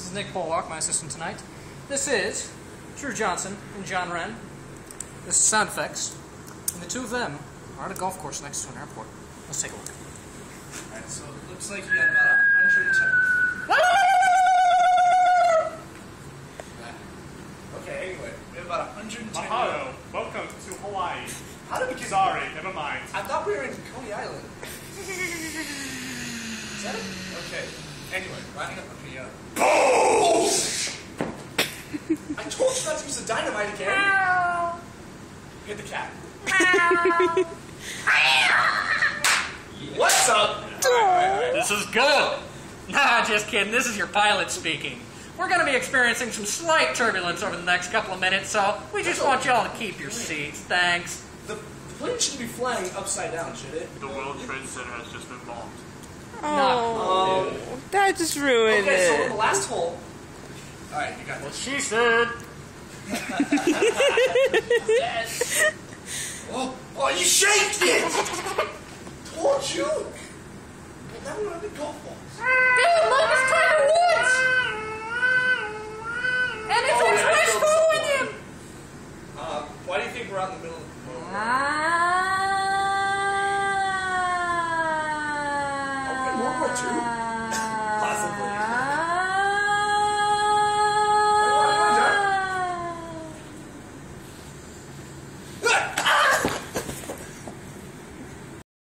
This is Nick Pollock, my assistant tonight. This is Drew Johnson and John Wren. This is Sound Effects. And the two of them are at a golf course next to an airport. Let's take a look. Alright, so it looks like you got about 110. Okay, anyway, we have about 110. Mahalo, welcome to Hawaii. How did we get Sorry, never mind. I thought we were in Coney Island. Is that it? Okay. Anyway, riding up the boom! I told you not to use the dynamite again. Hit the cat. What's up? This is good. Nah, just kidding. This is your pilot speaking. We're going to be experiencing some slight turbulence over the next couple of minutes, so we just want y'all to keep your seats. Thanks. The plane shouldn't be flying upside down, should it? The World Trade Center has just been bombed. Oh, that just ruined Okay, so in it. the last hole. Alright, you got What this. she said. Oh, you shaked it! Told you!